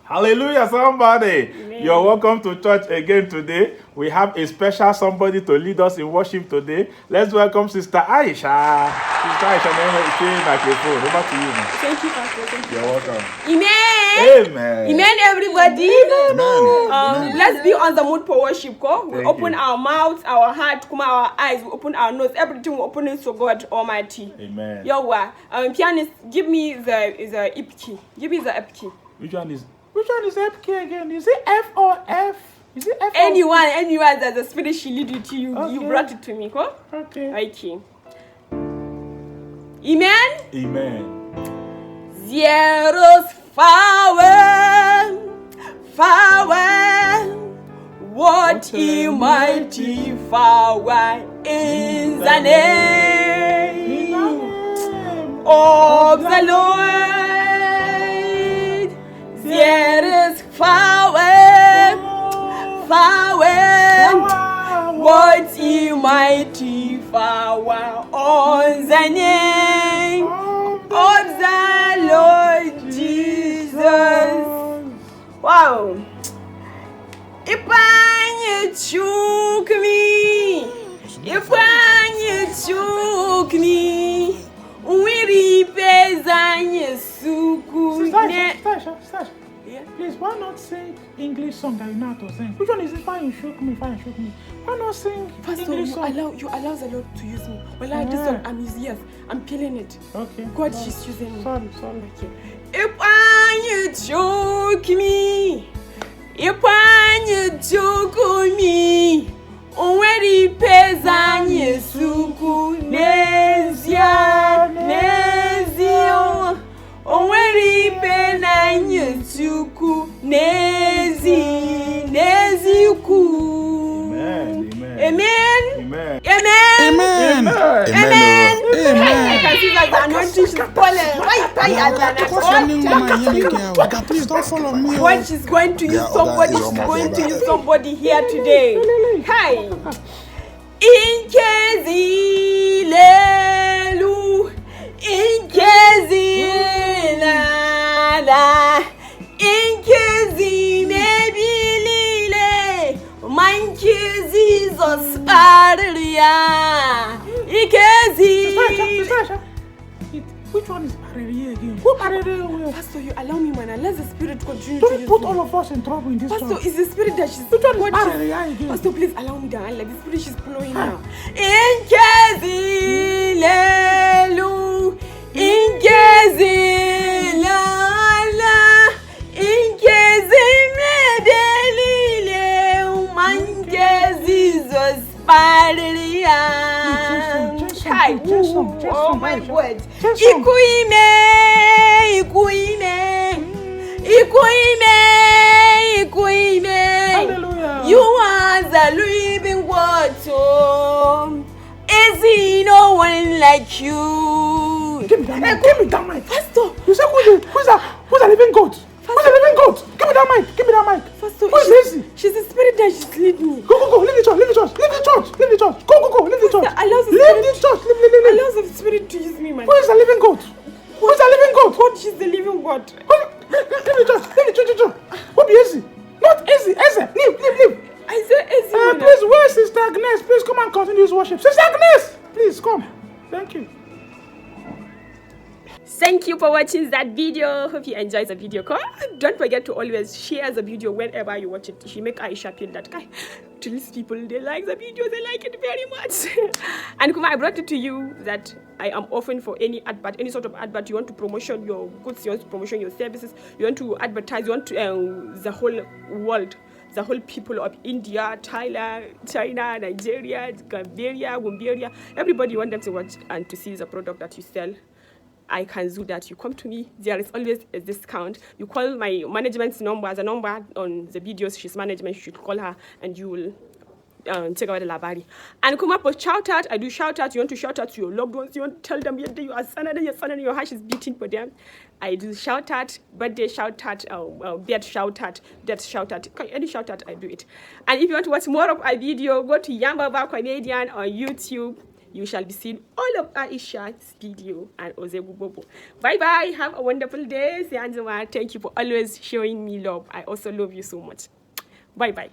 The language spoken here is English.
Hallelujah, somebody. Amen. You're welcome to church again today. We have a special somebody to lead us in worship today. Let's welcome Sister Aisha. Sister Aisha, take microphone. Over to you, man. Thank you, Pastor. Thank you. You're welcome. Amen. Amen. Amen, everybody. Amen. Let's be on the mood for worship. We Thank open you. our mouths, our heart, our eyes, we open our nose, everything we open it to God Almighty. Amen. Yowa, pianist, give me the ip key. Give me the ip key. Which one is F key again? Is it F or F? Is it F? Anyone that the spirit she lead you to you. Okay. You brought it to me, ko? Okay. Okay. Amen. Amen. Zeros far away, what a mighty far away in the name of the Lord. There is far away, what a mighty far away on the name of the Lord Jesus. Wow. If you took me, we represent Suku. Stasha, Yeah. please, why not sing English song that you know how to sing? Which one is it? Fine, you shook me. Why not sing Pastor, English you song? allow the Lord to use me. Well, I this one, I'm his ears. I'm killing it. Okay. God, No. she's using me. Sorry. Okay. If you took me, we represent Suku. Nezio. Onwere ibe na nyesuku neziku. Amen. Amen. Amen. I see that the anointing is falling. Why? Please don't follow me. God is going to use somebody. She's going to use somebody here today. Hi. Inkezilelu. Inkezilala. Inkezimebilile. Mankezizos paria. Ikezi. Sister, which one is Parere again? Who Parere? Pastor, you allow me, man. Let the spirit continue to Don't use put me. all of us in trouble in this Pastor, church. is the spirit that she's Which one is what Parere she's- again? Pastor, please allow me down. Like the spirit she's blowing now. Inkezilelu, inkezilala, inkezimedelile, umankezizos paria. Hi, oh my God. Ikuime. Hallelujah. You are the living water. Is no one like you? Give me that mic. Give me that mic. Pastor, You say who's that? Who's a living goat? Who's a living goat? Give me that mic. Pastor, Who is Lacey? she's the spirit that she's leading me. Go. Leave the church. Go. Leave the church. Leave the church. Allow the Leave spirit. the church. Leave. Allow the spirit to use me, man. Who is the living goat? Who is the living goat? God, she's the living God. Leave the church. Who be easy? Not easy. Leave. I said, Please, where's Sister Agnes? Please come and continue this worship. Sister Agnes, please come. Thank you. Thank you for watching that video. Hope you enjoyed the video. Don't forget to always share the video whenever you watch it. She make Aisha feel that guy. To these people, they like the video. They like it very much. And Kuma, I brought it to you that I am open for any advert, any sort of advert. You want to promotion your goods, you want to promotion your services, you want to advertise, you want to the whole world. The whole people of India, Thailand, China, Nigeria, Gambia, everybody want them to watch and to see the product that you sell. I can do that. You come to me, there is always a discount. You call my management's number, the number on the videos, she's management, you should call her and you will take away the labari. And come up with shout out. I do shout out. You want to shout out to your loved ones. You want to tell them your son and your heart is beating for them. I do shout out, birthday shout out, death shout out, any shout out, I do it. And if you want to watch more of our video, go to Yambaba Comedian on YouTube. you shall be seeing all of Aisha's video and Ozegu Bobo. Bye bye. Have a wonderful day. Thank you for always showing me love. I also love you so much. Bye bye.